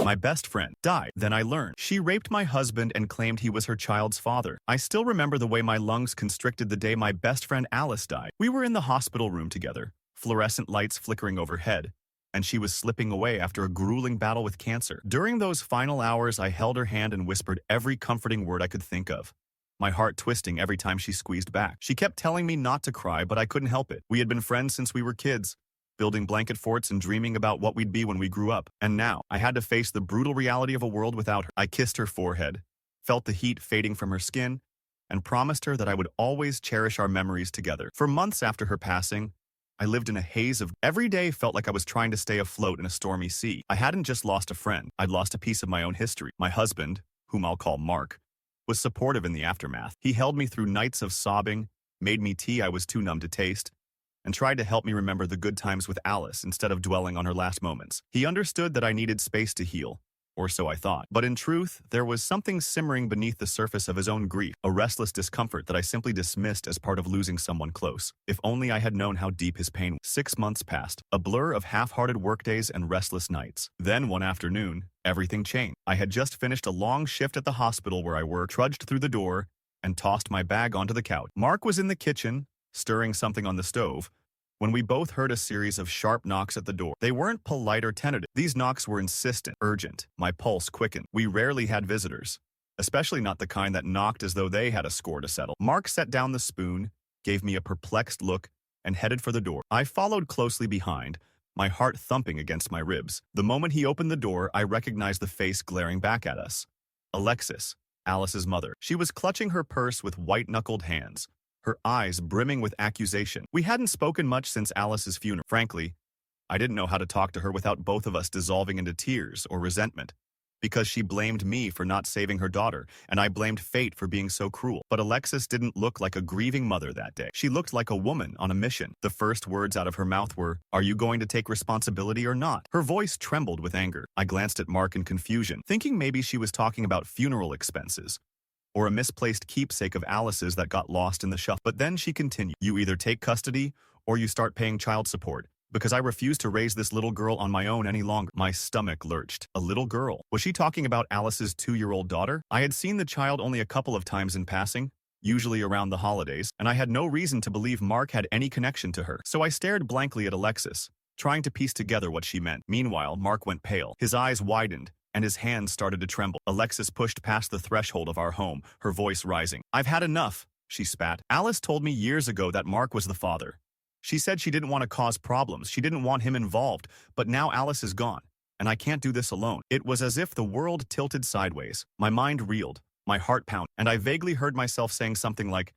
My best friend died. Then I learned she raped my husband and claimed he was her child's father. I still remember the way my lungs constricted the day my best friend Alice died. We were in the hospital room together, fluorescent lights flickering overhead, and she was slipping away after a grueling battle with cancer. During those final hours, I held her hand and whispered every comforting word I could think of, my heart twisting every time she squeezed back. She kept telling me not to cry, but I couldn't help it. We had been friends since we were kids, building blanket forts and dreaming about what we'd be when we grew up. And now, I had to face the brutal reality of a world without her. I kissed her forehead, felt the heat fading from her skin, and promised her that I would always cherish our memories together. For months after her passing, I lived in a haze of every day felt like I was trying to stay afloat in a stormy sea. I hadn't just lost a friend, I'd lost a piece of my own history. My husband, whom I'll call Mark, was supportive in the aftermath. He held me through nights of sobbing, made me tea I was too numb to taste, and tried to help me remember the good times with Alice instead of dwelling on her last moments. He understood that I needed space to heal, or so I thought. But in truth, there was something simmering beneath the surface of his own grief, a restless discomfort that I simply dismissed as part of losing someone close. If only I had known how deep his pain was. 6 months passed, a blur of half-hearted workdays and restless nights. Then one afternoon, everything changed. I had just finished a long shift at the hospital where I worked, trudged through the door, and tossed my bag onto the couch. Mark was in the kitchen, stirring something on the stove, when we both heard a series of sharp knocks at the door. They weren't polite or tentative. These knocks were insistent, urgent. My pulse quickened. We rarely had visitors, especially not the kind that knocked as though they had a score to settle. Mark set down the spoon, gave me a perplexed look, and headed for the door. I followed closely behind, my heart thumping against my ribs. The moment he opened the door, I recognized the face glaring back at us. Alexis, Alice's mother. She was clutching her purse with white-knuckled hands, her eyes brimming with accusation. We hadn't spoken much since Alice's funeral. Frankly, I didn't know how to talk to her without both of us dissolving into tears or resentment, because she blamed me for not saving her daughter, and I blamed fate for being so cruel. But Alexis didn't look like a grieving mother that day. She looked like a woman on a mission. The first words out of her mouth were, "Are you going to take responsibility or not?" Her voice trembled with anger. I glanced at Mark in confusion, thinking maybe she was talking about funeral expenses, or a misplaced keepsake of Alice's that got lost in the shuffle. But then she continued, "You either take custody or you start paying child support, because I refuse to raise this little girl on my own any longer." My stomach lurched. A little girl? Was she talking about Alice's 2-year-old daughter? I had seen the child only a couple of times in passing, usually around the holidays, and I had no reason to believe Mark had any connection to her. So I stared blankly at Alexis, trying to piece together what she meant. Meanwhile, Mark went pale. His eyes widened, and his hands started to tremble. Alexis pushed past the threshold of our home, her voice rising. "I've had enough," she spat. "Alice told me years ago that Mark was the father. She said she didn't want to cause problems, she didn't want him involved, but now Alice is gone, and I can't do this alone." It was as if the world tilted sideways. My mind reeled, my heart pounded, and I vaguely heard myself saying something like,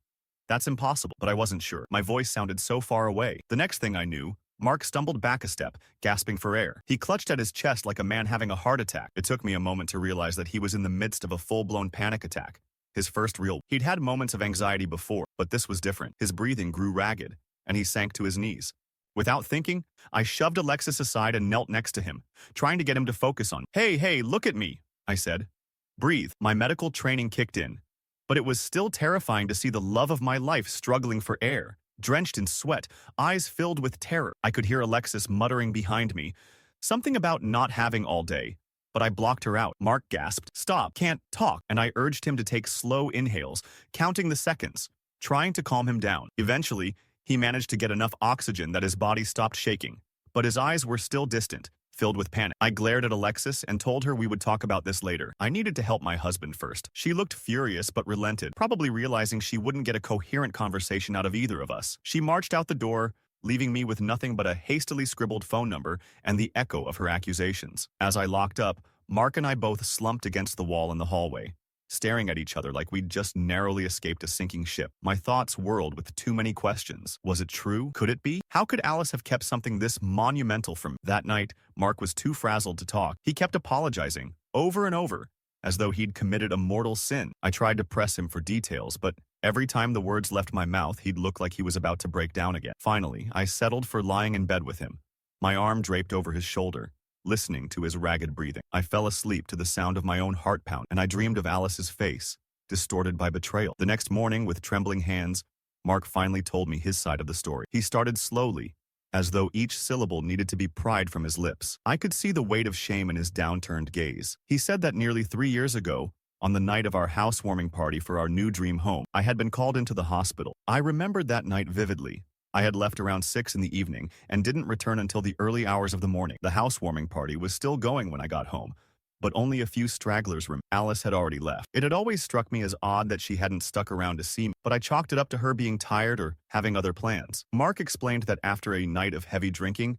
"That's impossible," but I wasn't sure. My voice sounded so far away. The next thing I knew, Mark stumbled back a step, gasping for air. He clutched at his chest like a man having a heart attack. It took me a moment to realize that he was in the midst of a full-blown panic attack. His first real. He'd had moments of anxiety before, but this was different. His breathing grew ragged, and he sank to his knees. Without thinking, I shoved Alexis aside and knelt next to him, trying to get him to focus on. Hey, look at me," I said. "Breathe." My medical training kicked in, but it was still terrifying to see the love of my life struggling for air. Drenched in sweat, eyes filled with terror, I could hear Alexis muttering behind me, something about not having all day, but I blocked her out. Mark gasped, "Stop, can't talk," and I urged him to take slow inhales, counting the seconds, trying to calm him down. Eventually, he managed to get enough oxygen that his body stopped shaking, but his eyes were still distant, filled with panic. I glared at Alexis and told her we would talk about this later. I needed to help my husband first. She looked furious but relented, probably realizing she wouldn't get a coherent conversation out of either of us. She marched out the door, leaving me with nothing but a hastily scribbled phone number and the echo of her accusations. As I locked up, Mark and I both slumped against the wall in the hallway, staring at each other like we'd just narrowly escaped a sinking ship. My thoughts whirled with too many questions. Was it true? Could it be? How could Alice have kept something this monumental from me? That night, Mark was too frazzled to talk. He kept apologizing, over and over, as though he'd committed a mortal sin. I tried to press him for details, but every time the words left my mouth, he'd look like he was about to break down again. Finally, I settled for lying in bed with him, my arm draped over his shoulder, listening to his ragged breathing. I fell asleep to the sound of my own heart pound, and I dreamed of Alice's face, distorted by betrayal. The next morning, with trembling hands, Mark finally told me his side of the story. He started slowly, as though each syllable needed to be pried from his lips. I could see the weight of shame in his downturned gaze. He said that nearly 3 years ago, on the night of our housewarming party for our new dream home, I had been called into the hospital. I remembered that night vividly. I had left around 6 in the evening and didn't return until the early hours of the morning. The housewarming party was still going when I got home, but only a few stragglers remained. Alice had already left. It had always struck me as odd that she hadn't stuck around to see me, but I chalked it up to her being tired or having other plans. Mark explained that after a night of heavy drinking,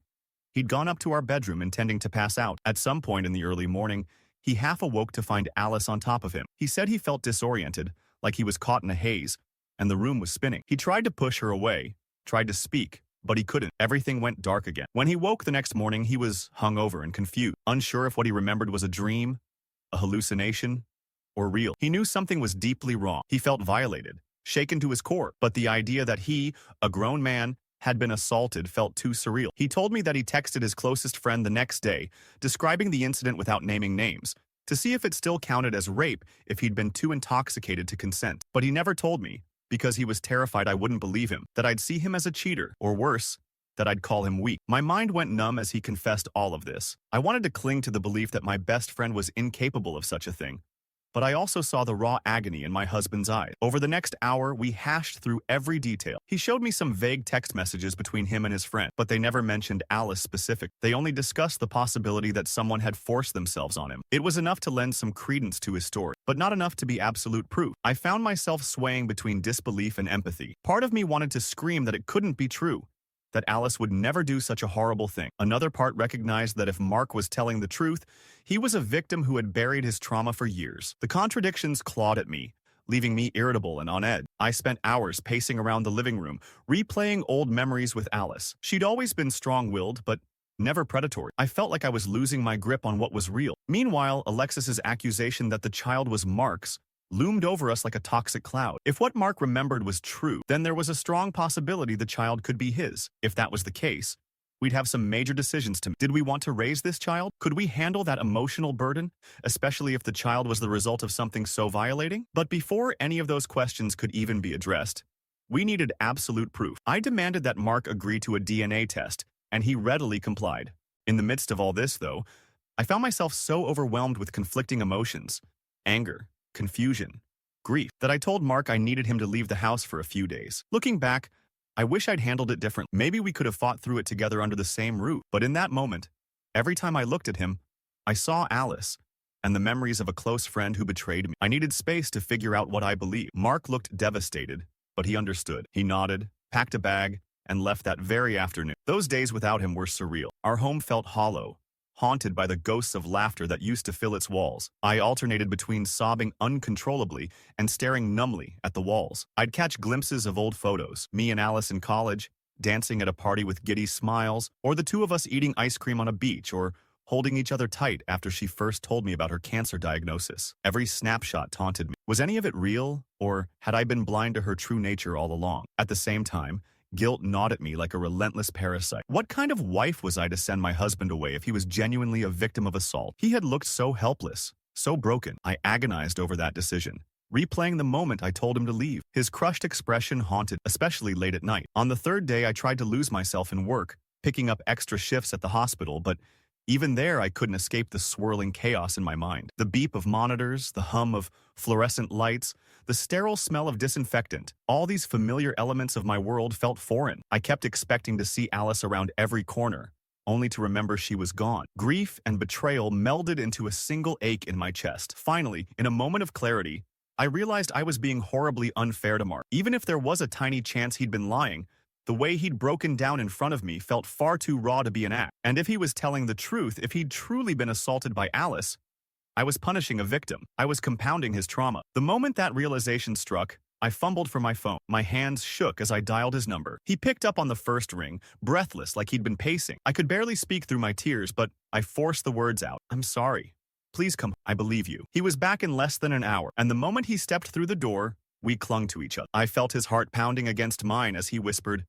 he'd gone up to our bedroom intending to pass out. At some point in the early morning, he half awoke to find Alice on top of him. He said he felt disoriented, like he was caught in a haze, and the room was spinning. He tried to push her away, tried to speak, but he couldn't. Everything went dark again. When he woke the next morning, he was hungover and confused, unsure if what he remembered was a dream, a hallucination, or real. He knew something was deeply wrong. He felt violated, shaken to his core, but the idea that he, a grown man, had been assaulted felt too surreal. He told me that he texted his closest friend the next day, describing the incident without naming names, to see if it still counted as rape if he'd been too intoxicated to consent. But he never told me, because he was terrified I wouldn't believe him, that I'd see him as a cheater, or worse, that I'd call him weak. My mind went numb as he confessed all of this. I wanted to cling to the belief that my best friend was incapable of such a thing, but I also saw the raw agony in my husband's eyes. Over the next hour, we hashed through every detail. He showed me some vague text messages between him and his friend, but they never mentioned Alice specific. They only discussed the possibility that someone had forced themselves on him. It was enough to lend some credence to his story, but not enough to be absolute proof. I found myself swaying between disbelief and empathy. Part of me wanted to scream that it couldn't be true, that Alice would never do such a horrible thing. Another part recognized that if Mark was telling the truth, he was a victim who had buried his trauma for years. The contradictions clawed at me, leaving me irritable and on edge. I spent hours pacing around the living room, replaying old memories with Alice. She'd always been strong-willed, but never predatory. I felt like I was losing my grip on what was real. Meanwhile, Alexis's accusation that the child was Mark's loomed over us like a toxic cloud. If what Mark remembered was true, then there was a strong possibility the child could be his. If that was the case, we'd have some major decisions to make. Did we want to raise this child? Could we handle that emotional burden, especially if the child was the result of something so violating? But before any of those questions could even be addressed, we needed absolute proof. I demanded that Mark agree to a DNA test, and he readily complied. In the midst of all this, though, I found myself so overwhelmed with conflicting emotions, anger, confusion, grief, that I told Mark I needed him to leave the house for a few days. Looking back, I wish I'd handled it differently. Maybe we could have fought through it together under the same roof. But in that moment, every time I looked at him, I saw Alice and the memories of a close friend who betrayed me. I needed space to figure out what I believed. Mark looked devastated, but he understood. He nodded, packed a bag, and left that very afternoon. Those days without him were surreal. Our home felt hollow, haunted by the ghosts of laughter that used to fill its walls. I alternated between sobbing uncontrollably and staring numbly at the walls. I'd catch glimpses of old photos, me and Alice in college, dancing at a party with giddy smiles, or the two of us eating ice cream on a beach, or holding each other tight after she first told me about her cancer diagnosis. Every snapshot taunted me. Was any of it real, or had I been blind to her true nature all along? At the same time, guilt gnawed at me like a relentless parasite. What kind of wife was I to send my husband away if he was genuinely a victim of assault? He had looked so helpless, so broken. I agonized over that decision, replaying the moment I told him to leave. His crushed expression haunted, especially late at night. On the third day, I tried to lose myself in work, picking up extra shifts at the hospital, but even there, I couldn't escape the swirling chaos in my mind. The beep of monitors, the hum of fluorescent lights, the sterile smell of disinfectant. All these familiar elements of my world felt foreign. I kept expecting to see Alice around every corner, only to remember she was gone. Grief and betrayal melded into a single ache in my chest. Finally, in a moment of clarity, I realized I was being horribly unfair to Mark. Even if there was a tiny chance he'd been lying, the way he'd broken down in front of me felt far too raw to be an act. And if he was telling the truth, if he'd truly been assaulted by Alice, I was punishing a victim. I was compounding his trauma. The moment that realization struck, I fumbled for my phone. My hands shook as I dialed his number. He picked up on the first ring, breathless like he'd been pacing. I could barely speak through my tears, but I forced the words out. "I'm sorry. Please come. I believe you." He was back in less than an hour, and the moment he stepped through the door, we clung to each other. I felt his heart pounding against mine as he whispered,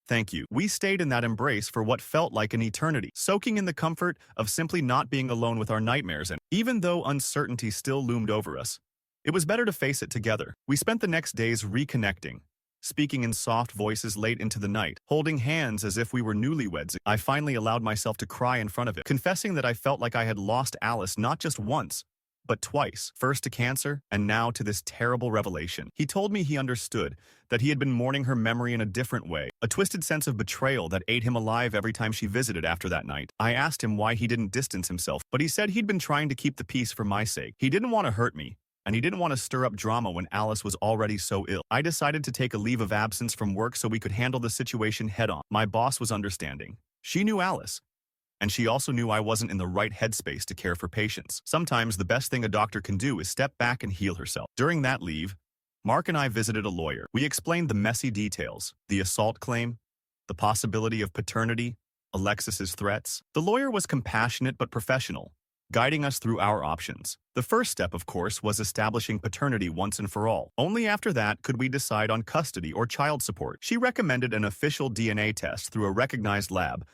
"Thank you." We stayed in that embrace for what felt like an eternity, soaking in the comfort of simply not being alone with our nightmares. And even though uncertainty still loomed over us, it was better to face it together. We spent the next days reconnecting, speaking in soft voices late into the night, holding hands as if we were newlyweds. I finally allowed myself to cry in front of it, confessing that I felt like I had lost Alice not just once, but twice, first to cancer and now to this terrible revelation. He told me he understood, that he had been mourning her memory in a different way, a twisted sense of betrayal that ate him alive every time she visited after that night. I asked him why he didn't distance himself, but he said he'd been trying to keep the peace for my sake. He didn't want to hurt me, and he didn't want to stir up drama when Alice was already so ill. I decided to take a leave of absence from work so we could handle the situation head-on. My boss was understanding. She knew Alice, and she also knew I wasn't in the right headspace to care for patients. Sometimes the best thing a doctor can do is step back and heal herself. During that leave, Mark and I visited a lawyer. We explained the messy details, the assault claim, the possibility of paternity, Alexis's threats. The lawyer was compassionate but professional, guiding us through our options. The first step, of course, was establishing paternity once and for all. Only after that could we decide on custody or child support. She recommended an official DNA test through a recognized lab,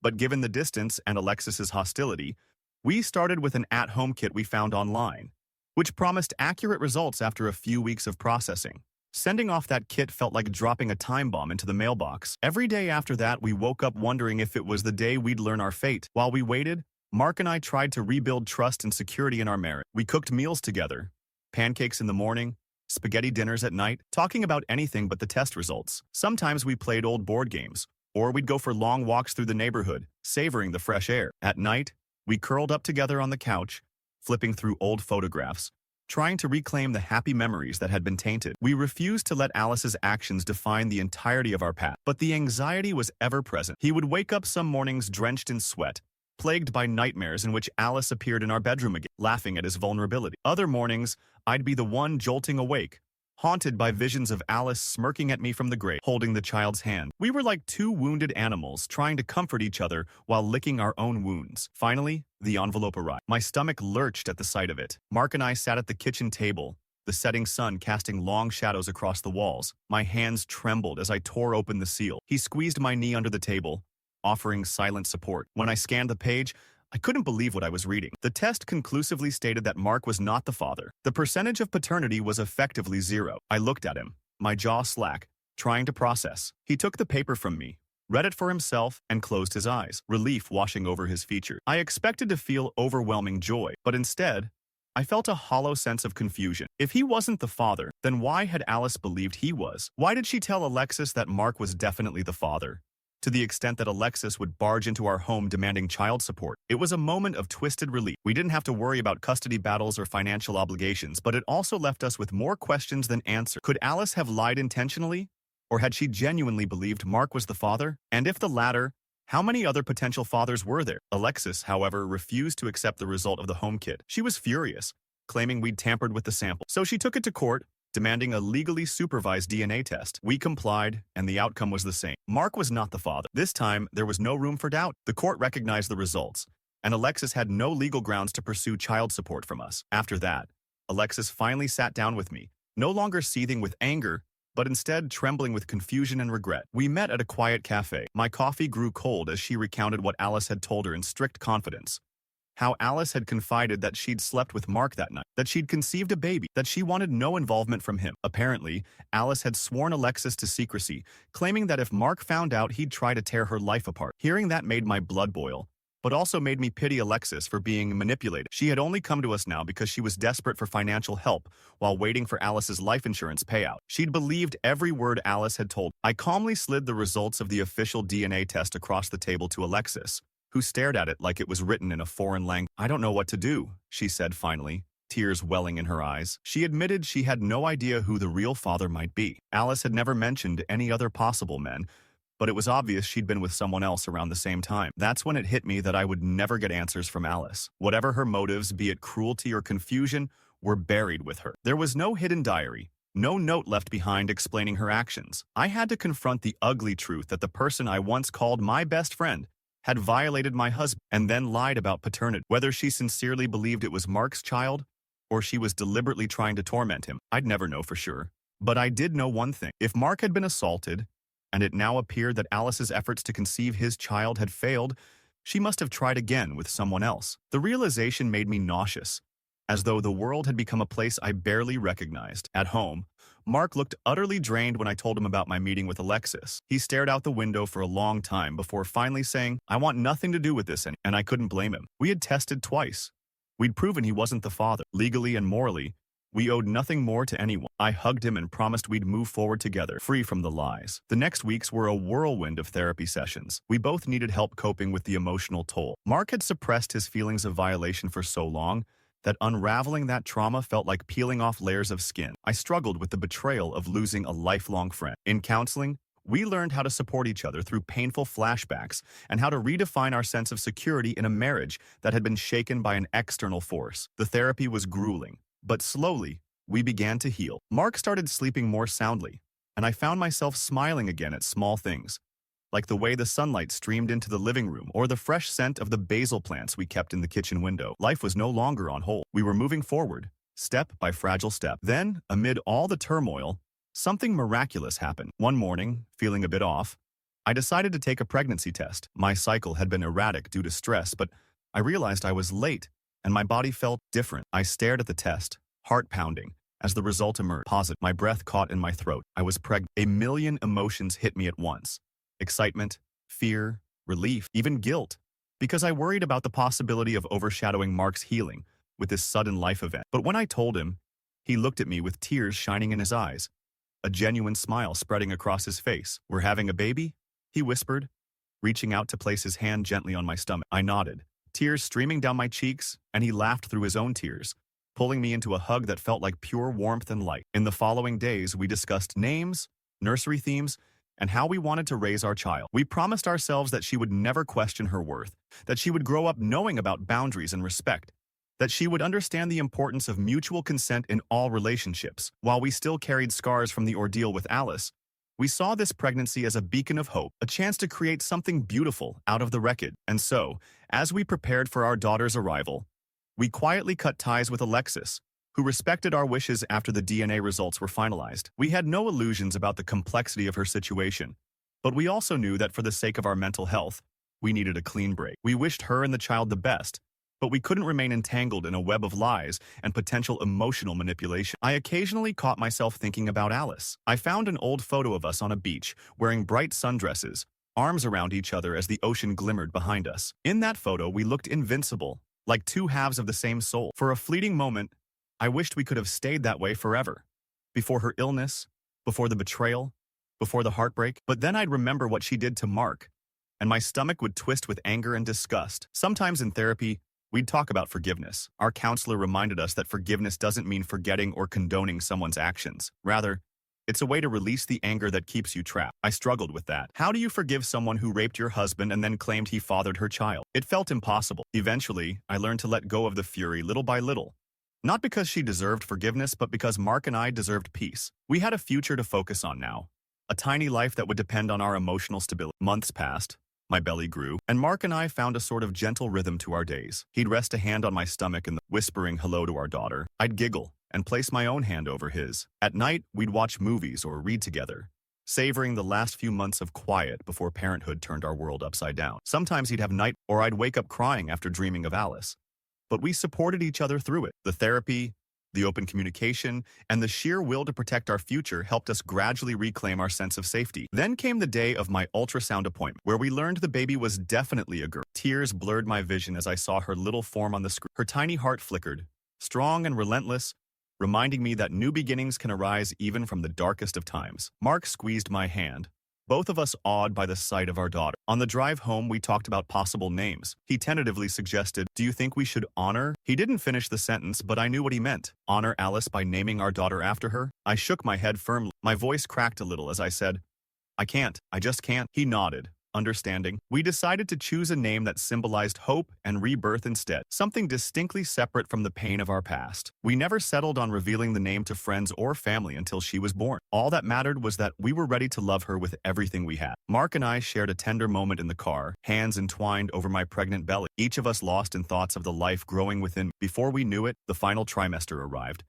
but given the distance and Alexis's hostility, we started with an at-home kit we found online, which promised accurate results after a few weeks of processing. Sending off that kit felt like dropping a time bomb into the mailbox. Every day after that, we woke up wondering if it was the day we'd learn our fate. While we waited, Mark and I tried to rebuild trust and security in our marriage. We cooked meals together, pancakes in the morning, spaghetti dinners at night, talking about anything but the test results. Sometimes we played old board games, or we'd go for long walks through the neighborhood, savoring the fresh air. At night, we curled up together on the couch, flipping through old photographs, trying to reclaim the happy memories that had been tainted. We refused to let Alice's actions define the entirety of our past, but the anxiety was ever present. He would wake up some mornings drenched in sweat, plagued by nightmares in which Alice appeared in our bedroom again, laughing at his vulnerability. Other mornings, I'd be the one jolting awake, haunted by visions of Alice smirking at me from the grave, holding the child's hand. We were like two wounded animals trying to comfort each other while licking our own wounds. Finally, the envelope arrived. My stomach lurched at the sight of it. Mark and I sat at the kitchen table, the setting sun casting long shadows across the walls. My hands trembled as I tore open the seal. He squeezed my knee under the table, offering silent support. When I scanned the page, I couldn't believe what I was reading. The test conclusively stated that Mark was not the father. The percentage of paternity was effectively zero. I looked at him, my jaw slack, trying to process. He took the paper from me, read it for himself, and closed his eyes, relief washing over his features. I expected to feel overwhelming joy, but instead, I felt a hollow sense of confusion. If he wasn't the father, then why had Alice believed he was? Why did she tell Alexis that Mark was definitely the father, to the extent that Alexis would barge into our home demanding child support? It was a moment of twisted relief. We didn't have to worry about custody battles or financial obligations, but it also left us with more questions than answers. Could Alice have lied intentionally? Or had she genuinely believed Mark was the father? And if the latter, how many other potential fathers were there? Alexis, however, refused to accept the result of the home kit. She was furious, claiming we'd tampered with the sample. So she took it to court, demanding a legally supervised DNA test. We complied, and the outcome was the same. Mark was not the father. This time, there was no room for doubt. The court recognized the results, and Alexis had no legal grounds to pursue child support from us. After that, Alexis finally sat down with me, no longer seething with anger, but instead trembling with confusion and regret. We met at a quiet cafe. My coffee grew cold as she recounted what Alice had told her in strict confidence. How Alice had confided that she'd slept with Mark that night, that she'd conceived a baby, that she wanted no involvement from him. Apparently, Alice had sworn Alexis to secrecy, claiming that if Mark found out, he'd try to tear her life apart. Hearing that made my blood boil, but also made me pity Alexis for being manipulated. She had only come to us now because she was desperate for financial help while waiting for Alice's life insurance payout. She'd believed every word Alice had told. I calmly slid the results of the official DNA test across the table to Alexis, who stared at it like it was written in a foreign language. "I don't know what to do," she said finally, tears welling in her eyes. She admitted she had no idea who the real father might be. Alice had never mentioned any other possible men, but it was obvious she'd been with someone else around the same time. That's when it hit me that I would never get answers from Alice. Whatever her motives, be it cruelty or confusion, were buried with her. There was no hidden diary, no note left behind explaining her actions. I had to confront the ugly truth that the person I once called my best friend had violated my husband and then lied about paternity. Whether she sincerely believed it was Mark's child, or she was deliberately trying to torment him, I'd never know for sure. But I did know one thing. If Mark had been assaulted, and it now appeared that Alice's efforts to conceive his child had failed, she must have tried again with someone else. The realization made me nauseous, as though the world had become a place I barely recognized. At home, Mark looked utterly drained when I told him about my meeting with Alexis. He stared out the window for a long time before finally saying, "I want nothing to do with this," and I couldn't blame him. We had tested twice. We'd proven he wasn't the father. Legally and morally, we owed nothing more to anyone. I hugged him and promised we'd move forward together, free from the lies. The next weeks were a whirlwind of therapy sessions. We both needed help coping with the emotional toll. Mark had suppressed his feelings of violation for so long that unraveling that trauma felt like peeling off layers of skin. I struggled with the betrayal of losing a lifelong friend. In counseling, we learned how to support each other through painful flashbacks and how to redefine our sense of security in a marriage that had been shaken by an external force. The therapy was grueling, but slowly, we began to heal. Mark started sleeping more soundly, and I found myself smiling again at small things, like the way the sunlight streamed into the living room or the fresh scent of the basil plants we kept in the kitchen window. Life was no longer on hold. We were moving forward, step by fragile step. Then, amid all the turmoil, something miraculous happened. One morning, feeling a bit off, I decided to take a pregnancy test. My cycle had been erratic due to stress, but I realized I was late, and my body felt different. I stared at the test, heart pounding, as the result emerged. Positive. My breath caught in my throat. I was pregnant. A million emotions hit me at once. Excitement, fear, relief, even guilt, because I worried about the possibility of overshadowing Mark's healing with this sudden life event. But when I told him, he looked at me with tears shining in his eyes, a genuine smile spreading across his face. "We're having a baby?" he whispered, reaching out to place his hand gently on my stomach. I nodded, tears streaming down my cheeks, and he laughed through his own tears, pulling me into a hug that felt like pure warmth and light. In the following days, we discussed names, nursery themes, and how we wanted to raise our child. We promised ourselves that she would never question her worth, that she would grow up knowing about boundaries and respect, that she would understand the importance of mutual consent in all relationships. While we still carried scars from the ordeal with Alice, we saw this pregnancy as a beacon of hope, a chance to create something beautiful out of the wreckage. And so, as we prepared for our daughter's arrival, we quietly cut ties with Alexis, who respected our wishes after the DNA results were finalized. We had no illusions about the complexity of her situation, but we also knew that for the sake of our mental health, we needed a clean break. We wished her and the child the best, but we couldn't remain entangled in a web of lies and potential emotional manipulation. I occasionally caught myself thinking about Alice. I found an old photo of us on a beach, wearing bright sundresses, arms around each other as the ocean glimmered behind us. In that photo, we looked invincible, like two halves of the same soul. For a fleeting moment, I wished we could have stayed that way forever. Before her illness, before the betrayal, before the heartbreak. But then I'd remember what she did to Mark, and my stomach would twist with anger and disgust. Sometimes in therapy, we'd talk about forgiveness. Our counselor reminded us that forgiveness doesn't mean forgetting or condoning someone's actions. Rather, it's a way to release the anger that keeps you trapped. I struggled with that. How do you forgive someone who raped your husband and then claimed he fathered her child? It felt impossible. Eventually, I learned to let go of the fury little by little. Not because she deserved forgiveness, but because Mark and I deserved peace. We had a future to focus on now, a tiny life that would depend on our emotional stability. Months passed, my belly grew, and Mark and I found a sort of gentle rhythm to our days. He'd rest a hand on my stomach and whispering hello to our daughter. I'd giggle and place my own hand over his. At night, we'd watch movies or read together, savoring the last few months of quiet before parenthood turned our world upside down. Sometimes he'd have night, or I'd wake up crying after dreaming of Alice. But we supported each other through it. The therapy, the open communication, and the sheer will to protect our future helped us gradually reclaim our sense of safety. Then came the day of my ultrasound appointment, where we learned the baby was definitely a girl. Tears blurred my vision as I saw her little form on the screen. Her tiny heart flickered, strong and relentless, reminding me that new beginnings can arise even from the darkest of times. Mark squeezed my hand, both of us awed by the sight of our daughter. On the drive home, we talked about possible names. He tentatively suggested, "Do you think we should honor?" He didn't finish the sentence, but I knew what he meant. Honor Alice by naming our daughter after her? I shook my head firmly. My voice cracked a little as I said, "I can't. I just can't." He nodded, understanding. We decided to choose a name that symbolized hope and rebirth instead, something distinctly separate from the pain of our past. We never settled on revealing the name to friends or family until she was born. All that mattered was that we were ready to love her with everything we had. Mark and I shared a tender moment in the car, hands entwined over my pregnant belly, each of us lost in thoughts of the life growing within. Before we knew it, the final trimester arrived,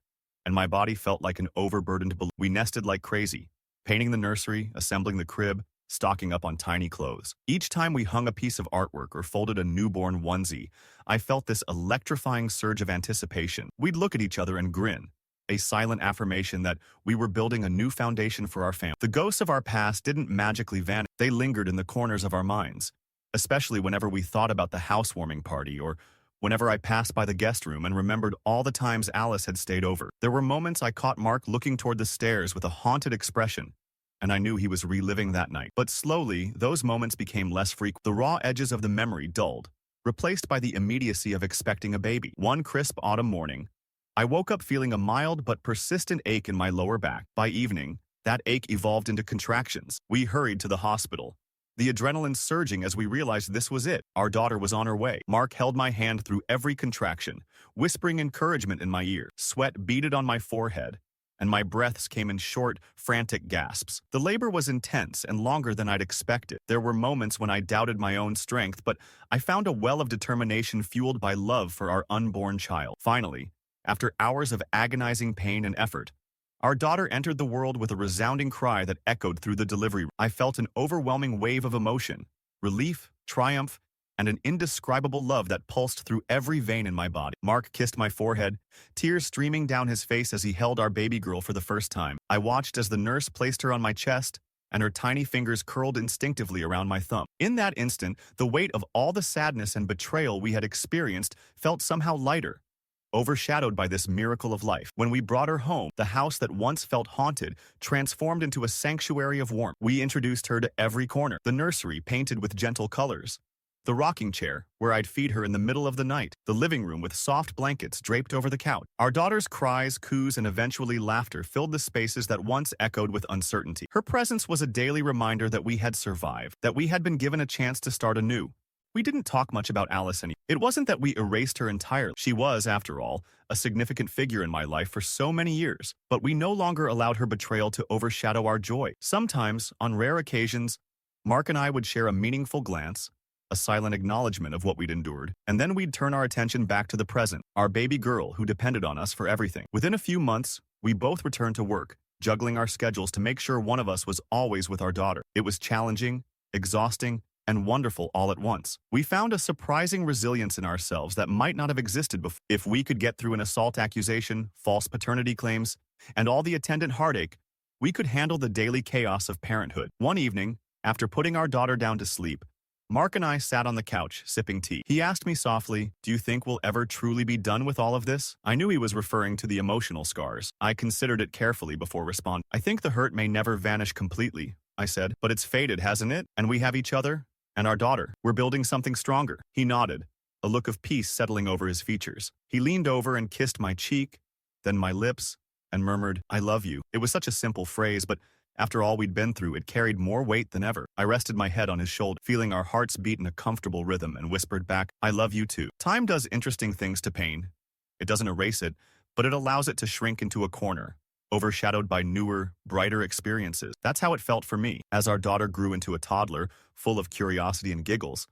and my body felt like an overburdened balloon. We nested like crazy, painting the nursery, assembling the crib, stocking up on tiny clothes. Each time we hung a piece of artwork or folded a newborn onesie, I felt this electrifying surge of anticipation. We'd look at each other and grin, a silent affirmation that we were building a new foundation for our family. The ghosts of our past didn't magically vanish. They lingered in the corners of our minds, especially whenever we thought about the housewarming party or whenever I passed by the guest room and remembered all the times Alice had stayed over. There were moments I caught Mark looking toward the stairs with a haunted expression, and I knew he was reliving that night. But slowly, those moments became less frequent. The raw edges of the memory dulled, replaced by the immediacy of expecting a baby. One crisp autumn morning, I woke up feeling a mild but persistent ache in my lower back. By evening, that ache evolved into contractions. We hurried to the hospital, the adrenaline surging as we realized this was it. Our daughter was on her way. Mark held my hand through every contraction, whispering encouragement in my ear. Sweat beaded on my forehead, and my breaths came in short, frantic gasps. The labor was intense and longer than I'd expected. There were moments when I doubted my own strength, but I found a well of determination fueled by love for our unborn child. Finally, after hours of agonizing pain and effort, our daughter entered the world with a resounding cry that echoed through the delivery room. I felt an overwhelming wave of emotion, relief, triumph, and an indescribable love that pulsed through every vein in my body. Mark kissed my forehead, tears streaming down his face as he held our baby girl for the first time. I watched as the nurse placed her on my chest, and her tiny fingers curled instinctively around my thumb. In that instant, the weight of all the sadness and betrayal we had experienced felt somehow lighter, overshadowed by this miracle of life. When we brought her home, the house that once felt haunted transformed into a sanctuary of warmth. We introduced her to every corner, the nursery painted with gentle colors, the rocking chair, where I'd feed her in the middle of the night, the living room with soft blankets draped over the couch. Our daughter's cries, coos, and eventually laughter filled the spaces that once echoed with uncertainty. Her presence was a daily reminder that we had survived, that we had been given a chance to start anew. We didn't talk much about Alice anymore. It wasn't that we erased her entirely. She was, after all, a significant figure in my life for so many years, but we no longer allowed her betrayal to overshadow our joy. Sometimes, on rare occasions, Mark and I would share a meaningful glance, a silent acknowledgement of what we'd endured, and then we'd turn our attention back to the present, our baby girl who depended on us for everything. Within a few months, we both returned to work, juggling our schedules to make sure one of us was always with our daughter. It was challenging, exhausting, and wonderful all at once. We found a surprising resilience in ourselves that might not have existed before. If we could get through an assault accusation, false paternity claims, and all the attendant heartache, we could handle the daily chaos of parenthood. One evening, after putting our daughter down to sleep, Mark and I sat on the couch, sipping tea. He asked me softly, "Do you think we'll ever truly be done with all of this?" I knew he was referring to the emotional scars. I considered it carefully before responding. "I think the hurt may never vanish completely," I said, "but it's faded, hasn't it? And we have each other, and our daughter. We're building something stronger." He nodded, a look of peace settling over his features. He leaned over and kissed my cheek, then my lips, and murmured, "I love you." It was such a simple phrase, but after all we'd been through, it carried more weight than ever. I rested my head on his shoulder, feeling our hearts beat in a comfortable rhythm, and whispered back, "I love you too." Time does interesting things to pain. It doesn't erase it, but it allows it to shrink into a corner, overshadowed by newer, brighter experiences. That's how it felt for me. As our daughter grew into a toddler, full of curiosity and giggles,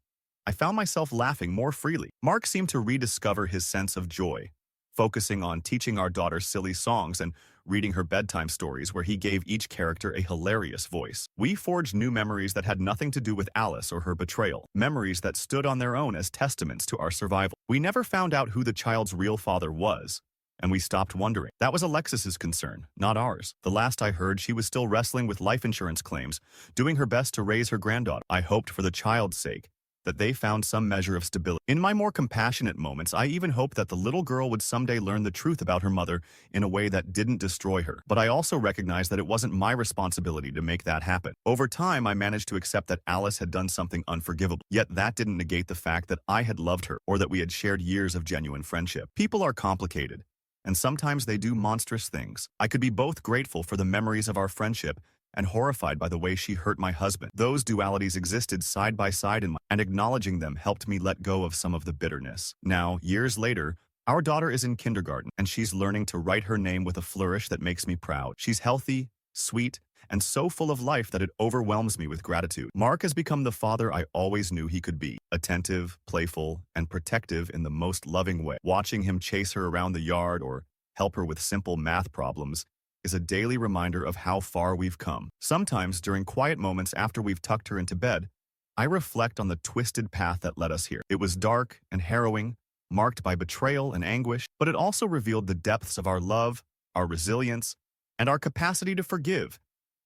I found myself laughing more freely. Mark seemed to rediscover his sense of joy, focusing on teaching our daughter silly songs and reading her bedtime stories where he gave each character a hilarious voice. We forged new memories that had nothing to do with Alice or her betrayal, memories that stood on their own as testaments to our survival. We never found out who the child's real father was, and we stopped wondering. That was Alexis's concern, not ours. The last I heard, she was still wrestling with life insurance claims, doing her best to raise her granddaughter. I hoped for the child's sake that they found some measure of stability. In my more compassionate moments, I even hoped that the little girl would someday learn the truth about her mother in a way that didn't destroy her. But I also recognized that it wasn't my responsibility to make that happen. Over time, I managed to accept that Alice had done something unforgivable. Yet that didn't negate the fact that I had loved her, or that we had shared years of genuine friendship. People are complicated, and sometimes they do monstrous things. I could be both grateful for the memories of our friendship and horrified by the way she hurt my husband. Those dualities existed side by side and acknowledging them helped me let go of some of the bitterness. Now, years later, our daughter is in kindergarten, and she's learning to write her name with a flourish that makes me proud. She's healthy, sweet, and so full of life that it overwhelms me with gratitude. Mark has become the father I always knew he could be, attentive, playful, and protective in the most loving way. Watching him chase her around the yard or help her with simple math problems is a daily reminder of how far we've come. Sometimes, during quiet moments after we've tucked her into bed, I reflect on the twisted path that led us here. It was dark and harrowing, marked by betrayal and anguish, but it also revealed the depths of our love, our resilience, and our capacity to forgive.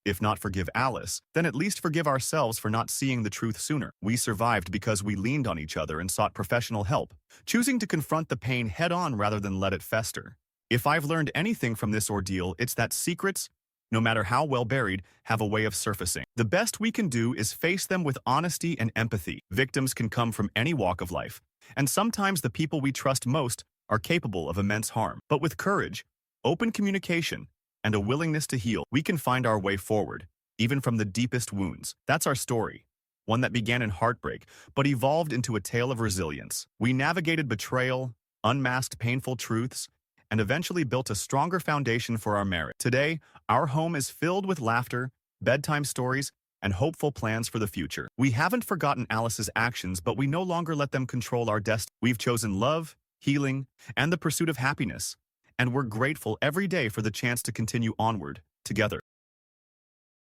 If not forgive Alice, then at least forgive ourselves for not seeing the truth sooner. We survived because we leaned on each other and sought professional help, choosing to confront the pain head-on rather than let it fester. If I've learned anything from this ordeal, it's that secrets, no matter how well buried, have a way of surfacing. The best we can do is face them with honesty and empathy. Victims can come from any walk of life, and sometimes the people we trust most are capable of immense harm. But with courage, open communication, and a willingness to heal, we can find our way forward, even from the deepest wounds. That's our story, one that began in heartbreak, but evolved into a tale of resilience. We navigated betrayal, unmasked painful truths, and eventually built a stronger foundation for our marriage. Today, our home is filled with laughter, bedtime stories, and hopeful plans for the future. We haven't forgotten Alice's actions, but we no longer let them control our destiny. We've chosen love, healing, and the pursuit of happiness, and we're grateful every day for the chance to continue onward together.